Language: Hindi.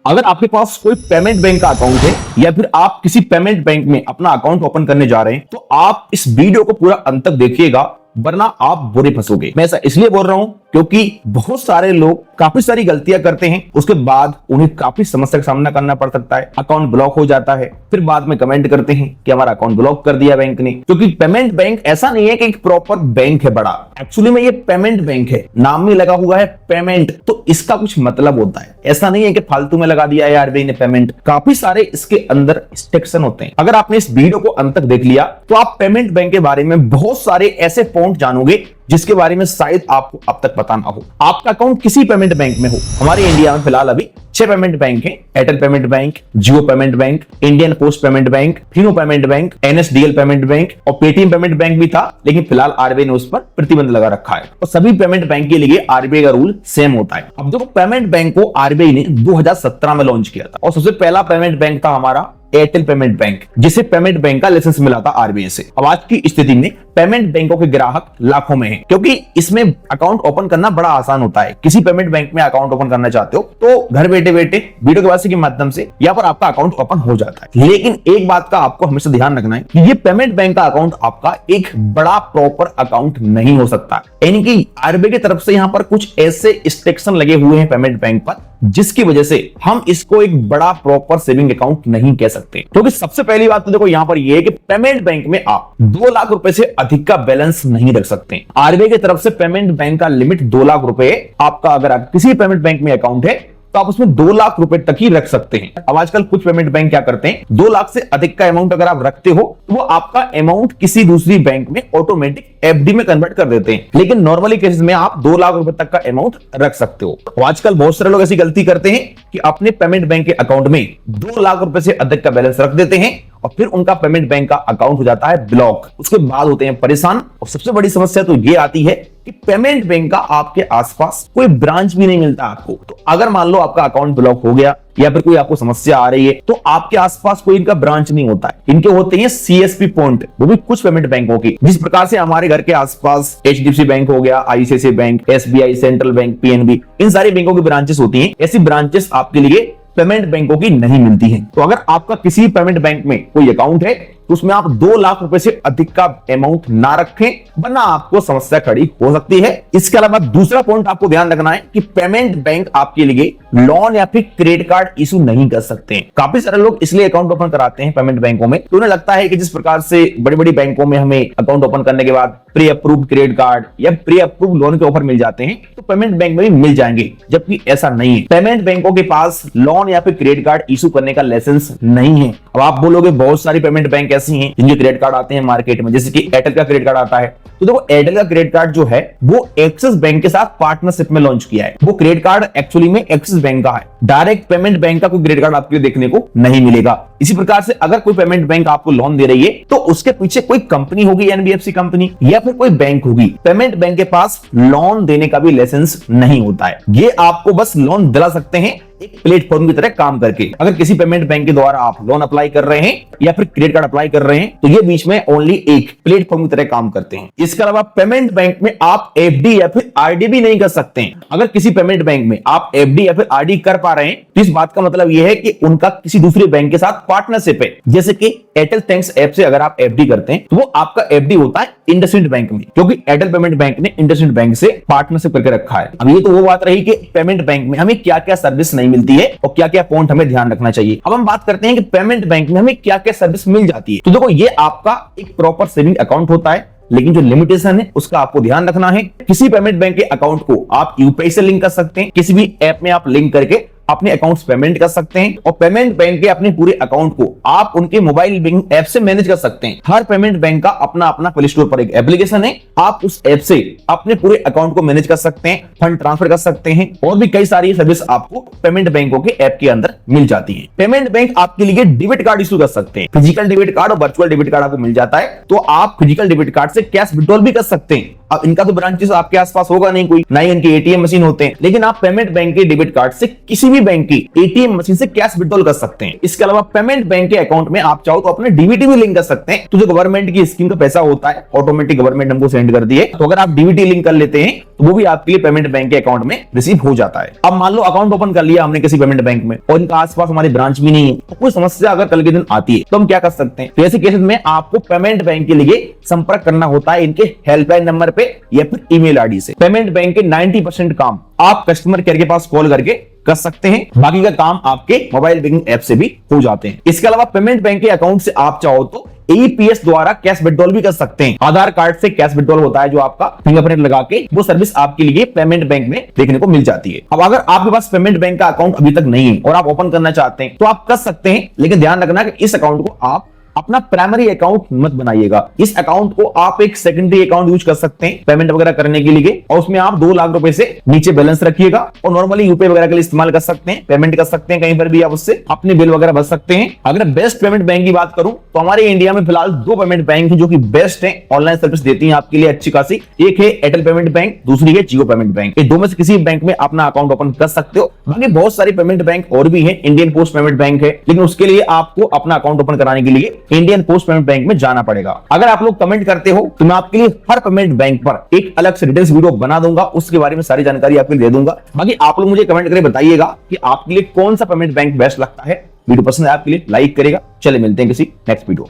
अगर आपके पास कोई पेमेंट बैंक का अकाउंट है या फिर आप किसी पेमेंट बैंक में अपना अकाउंट ओपन करने जा रहे हैं तो आप इस वीडियो को पूरा अंत तक देखिएगा, वरना आप बुरे फंसोगे। मैं ऐसा इसलिए बोल रहा हूं क्योंकि बहुत सारे लोग काफी सारी गलतियां करते हैं, उसके बाद उन्हें काफी समस्या का सामना करना पड़ सकता है, अकाउंट ब्लॉक हो जाता है, फिर बाद में कमेंट करते हैं कि हमारा अकाउंट ब्लॉक कर दिया बैंक ने। क्योंकि पेमेंट बैंक ऐसा नहीं है कि एक प्रॉपर बैंक है बड़ा, एक्चुअली में ये पेमेंट बैंक है, नाम में लगा हुआ है पेमेंट, तो इसका कुछ मतलब होता है। ऐसा नहीं है कि फालतू में लगा दिया है आरबीआई ने पेमेंट, काफी सारे इसके अंदर इंस्ट्रक्शन होते हैं। अगर आपने इस वीडियो को अंत तक देख लिया तो आप पेमेंट बैंक के बारे में बहुत सारे ऐसे पॉइंट जानोगे जिसके बारे में शायद आपको अब तक पता ना हो। आपका अकाउंट किसी पेमेंट बैंक में हो, हमारे इंडिया में फिलहाल अभी 6 पेमेंट बैंक हैं, Airtel payment bank, Jio payment bank, Indian post payment bank, Fino payment bank, NSDL payment bank और पेटीएम पेमेंट बैंक भी था, लेकिन फिलहाल आरबीआई ने उस पर प्रतिबंध लगा रखा है। और सभी पेमेंट बैंक के लिए आरबीआई का रूल सेम होता है। अब देखो, पेमेंट बैंक को आरबीआई ने 2017 में लॉन्च किया था और सबसे पहला पेमेंट बैंक था हमारा एयरटेल पेमेंट बैंक, जिसे पेमेंट बैंक का लाइसेंस मिला था आरबीआई से। अब आज की स्थिति में पेमेंट बैंकों के ग्राहक लाखों में हैं, क्योंकि इसमें अकाउंट ओपन करना बड़ा आसान होता है। किसी पेमेंट बैंक में अकाउंट ओपन करना चाहते हो तो घर बैठे बैठे वीडियो के के माध्यम से यहाँ पर आपका अकाउंट ओपन हो जाता है। लेकिन एक बात का आपको हमेशा ध्यान रखना है कि ये पेमेंट बैंक का अकाउंट आपका एक बड़ा प्रॉपर अकाउंट नहीं हो सकता। यानी कि आरबीआई की तरफ से यहाँ पर कुछ ऐसे रिस्ट्रिक्शन लगे हुए हैं पेमेंट बैंक पर, जिसकी वजह से हम इसको एक बड़ा प्रॉपर सेविंग अकाउंट नहीं कह सकते। क्योंकि सबसे पहली बात तो देखो यहाँ पर यह है कि पेमेंट बैंक में आप 2 लाख रुपए से अधिक का बैलेंस नहीं रख सकते। आरबीआई की तरफ से पेमेंट बैंक का लिमिट 2 लाख रुपए आपका, अगर आप किसी पेमेंट बैंक में अकाउंट है तो आप उसमें 2 लाख रुपए तक ही रख सकते हैं। अब आजकल कुछ पेमेंट बैंक क्या करते हैं, 2 लाख से अधिक का अमाउंट अगर आप रखते हो तो वो आपका अमाउंट किसी दूसरी बैंक में ऑटोमेटिक एफडी में कन्वर्ट कर देते हैं। लेकिन नॉर्मली केसेस में आप 2 लाख रुपए तक का अमाउंट रख सकते हो। और आजकल बहुत सारे लोग ऐसी गलती करते हैं कि अपने पेमेंट बैंक के अकाउंट में 2 लाख रुपए से अधिक का बैलेंस रख देते हैं और फिर उनका पेमेंट बैंक का अकाउंट हो जाता है ब्लॉक। उसके बाद होते हैं परेशान। और सबसे बड़ी समस्या तो ये आती है कि पेमेंट बैंक का आपके आसपास कोई ब्रांच भी नहीं मिलता आपको। तो अगर मान लो आपका अकाउंट ब्लॉक हो गया या फिर कोई आपको समस्या आ रही है तो आपके आसपास कोई इनका ब्रांच नहीं होता है। इनके होते हैं सीएसपी पॉइंट, वो भी कुछ पेमेंट बैंकों की। जिस प्रकार से हमारे घर के आसपास एचडीएफसी बैंक हो गया, ICICI bank, SBI, central bank, PNB, इन सारी बैंकों की ब्रांचेस होती हैं। ऐसी ब्रांचेस आपके लिए पेमेंट बैंकों की नहीं मिलती हैं। तो अगर आपका किसी पेमेंट बैंक में कोई अकाउंट है तो उसमें आप 2 लाख रुपए से अधिक का अमाउंट ना रखें, वरना आपको समस्या खड़ी हो सकती है। इसके अलावा दूसरा पॉइंट आपको ध्यान रखना है कि पेमेंट बैंक आपके लिए लोन या फिर क्रेडिट कार्ड इशू नहीं कर सकते हैं। काफी सारे लोग इसलिए अकाउंट ओपन कराते हैं पेमेंट बैंकों में, तो उन्हें लगता है कि जिस प्रकार से बड़ी बड़ी बैंकों में हमें अकाउंट ओपन करने के बाद प्री अप्रूव्ड क्रेडिट कार्ड या प्री अप्रूव्ड लोन के ऑफर मिल जाते हैं, तो पेमेंट बैंक में भी मिल जाएंगे, जबकि ऐसा नहीं है। पेमेंट बैंकों के पास लोन या फिर क्रेडिट कार्ड इशू करने का लाइसेंस नहीं है। अब आप बोलोगे बहुत सारी पेमेंट बैंक ऐसी हैं जिनके क्रेडिट कार्ड आते हैं मार्केट में, जैसे कि एयरटेल का क्रेडिट कार्ड आता है। तो देखो, एयरटेल का क्रेडिट कार्ड जो है वो एक्सिस बैंक के साथ पार्टनरशिप में लॉन्च किया है। वो क्रेडिट कार्ड एक्चुअली में एक्सिस बैंक का है, डायरेक्ट पेमेंट बैंक का कोई क्रेडिट कार्ड आपको देखने को नहीं मिलेगा। इसी प्रकार से अगर कोई पेमेंट बैंक आपको लोन दे रही है तो उसके पीछे कोई कंपनी होगी, एनबीएफसी कंपनी या फिर कोई बैंक होगी। पेमेंट बैंक के पास लोन देने का भी लाइसेंस नहीं होता है। ये आपको बस लोन दिला सकते हैं एक प्लेटफॉर्म की तरह काम करके। अगर किसी पेमेंट बैंक के द्वारा आप लोन अप्लाई कर रहे हैं या फिर क्रेडिट कार्ड अप्लाई कर रहे हैं तो ये बीच में ओनली एक प्लेटफॉर्म की तरह काम करते हैं। इसके अलावा पेमेंट बैंक में आप एफडी या फिर आरडी भी नहीं कर सकते हैं। अगर किसी पेमेंट बैंक में आप एफडी या फिर आरडी कर पा रहे हैं तो इस बात का मतलब यह है कि उनका किसी दूसरे बैंक के साथ पार्टनरशिप है। जैसे कि एयरटेल थैंक्स ऐप से अगर आप एफडी करते हैं तो वो आपका एफडी होता है इंडसइंड बैंक में, क्योंकि एयरटेल पेमेंट बैंक ने इंडसइंड बैंक से पार्टनरशिप करके रखा है। अब ये तो वो बात रही कि पेमेंट बैंक में हमें क्या क्या सर्विस नहीं मिलती है और क्या क्या पॉइंट हमें ध्यान रखना चाहिए। अब हम बात करते हैं कि पेमेंट बैंक में हमें क्या क्या सर्विस मिल जाती है। तो देखो, ये आपका एक प्रॉपर सेविंग अकाउंट होता है, लेकिन जो लिमिटेशन है उसका आपको ध्यान रखना है। किसी पेमेंट बैंक के अकाउंट को आप यूपीआई से लिंक कर सकते हैं, किसी भी ऐप में आप लिंक करके अपने अकाउंट्स पेमेंट कर सकते हैं और पेमेंट बैंक के अपने पूरे अकाउंट को आप उनके मोबाइल बैंक ऐप से मैनेज कर सकते हैं। हर पेमेंट बैंक का अपना अपना प्ले स्टोर पर एक एप्लीकेशन है, आप उस ऐप से अपने पूरे अकाउंट को मैनेज कर सकते हैं, फंड ट्रांसफर कर सकते हैं और भी कई सारी सर्विस आपको पेमेंट बैंकों के ऐप के अंदर मिल जाती है। पेमेंट बैंक आपके लिए डेबिट कार्ड इशू कर सकते हैं, फिजिकल डेबिट कार्ड और वर्चुअल डेबिट कार्ड आपको मिल जाता है। तो आप फिजिकल डेबिट कार्ड से कैश विड्रॉल भी कर सकते हैं। अब इनका तो ब्रांचेस आपके आसपास होगा नहीं कोई, ना ही इनके एटीएम मशीन होते हैं, लेकिन आप पेमेंट बैंक के डेबिट कार्ड से किसी भी बैंक की एटीएम मशीन से कैश विड्रॉल कर सकते हैं। इसके अलावा पेमेंट बैंक के अकाउंट में आप चाहो तो अपने डीबीटी भी लिंक कर सकते हैं। तो जो गवर्नमेंट की स्कीम का पैसा होता है ऑटोमेटिक गवर्नमेंट हमको सेंड कर दिए, तो अगर आप डीबीटी लिंक कर लेते हैं तो वो भी आपके लिए पेमेंट बैंक के अकाउंट में रिसीव हो जाता है। अब मान लो अकाउंट ओपन कर लिया हमने किसी पेमेंट बैंक में और इनका आसपास हमारी ब्रांच भी नहीं है, तो कोई समस्या अगर कल के दिन आती है तो हम क्या कर सकते हैं? तो ऐसे केसेस में आपको पेमेंट बैंक के लिए संपर्क करना होता है इनके हेल्पलाइन नंबर पे या फिर ईमेल आईडी से। पेमेंट बैंक के 90% काम आप कस्टमर केयर के पास कॉल करके कर सकते हैं, बाकी का काम आपके मोबाइल बैंकिंग ऐप से भी हो जाते हैं। इसके अलावा पेमेंट बैंक के अकाउंट से आप चाहो तो एईपीएस द्वारा कैश विड्रॉल भी कर सकते हैं। आधार कार्ड से कैश विड्रॉल होता है जो आपका फिंगरप्रिंट लगा के, वो सर्विस आपके लिए पेमेंट बैंक में देखने को मिल जाती है। अब अगर आपके पास पेमेंट बैंक का अकाउंट अभी तक नहीं है और आप ओपन करना चाहते हैं तो आप कर सकते हैं, लेकिन ध्यान रखना कि इस अकाउंट को आप अपना प्राइमरी अकाउंट मत बनाइएगा। इस अकाउंट को आप एक सेकेंडरी अकाउंट यूज कर सकते हैं पेमेंट वगैरह करने के लिए, और उसमें आप 2 लाख रुपए से नीचे बैलेंस रखिएगा और नॉर्मली यूपीआई वगैरह के लिए इस्तेमाल कर सकते हैं, पेमेंट कर सकते हैं कहीं पर भी, आप उससे अपने बिल वगैरह भर सकते हैं। अगर बेस्ट पेमेंट बैंक की बात करूं तो हमारे इंडिया में फिलहाल 2 पेमेंट बैंक है जो कि बेस्ट है, ऑनलाइन सर्विस देती है आपके लिए अच्छी खासी। एक है एयरटेल पेमेंट बैंक, दूसरी है जियो पेमेंट बैंक। ये दो में से किसी बैंक में अपना अकाउंट ओपन कर सकते हो। बाकी बहुत सारी पेमेंट बैंक और भी है, इंडियन पोस्ट पेमेंट बैंक है, लेकिन उसके लिए आपको अपना अकाउंट ओपन कराने के लिए इंडियन पोस्ट पेमेंट बैंक में जाना पड़ेगा। अगर आप लोग कमेंट करते हो तो मैं आपके लिए हर पेमेंट बैंक पर एक अलग से डिटेल्स वीडियो बना दूंगा, उसके बारे में सारी जानकारी आपको दे दूंगा। बाकी आप लोग मुझे कमेंट करके बताइएगा कि आपके लिए कौन सा पेमेंट बैंक बेस्ट लगता है। वीडियो पसंद है आपके लिए लाइक करेगा। चले मिलते हैं किसी नेक्स्ट वीडियो में।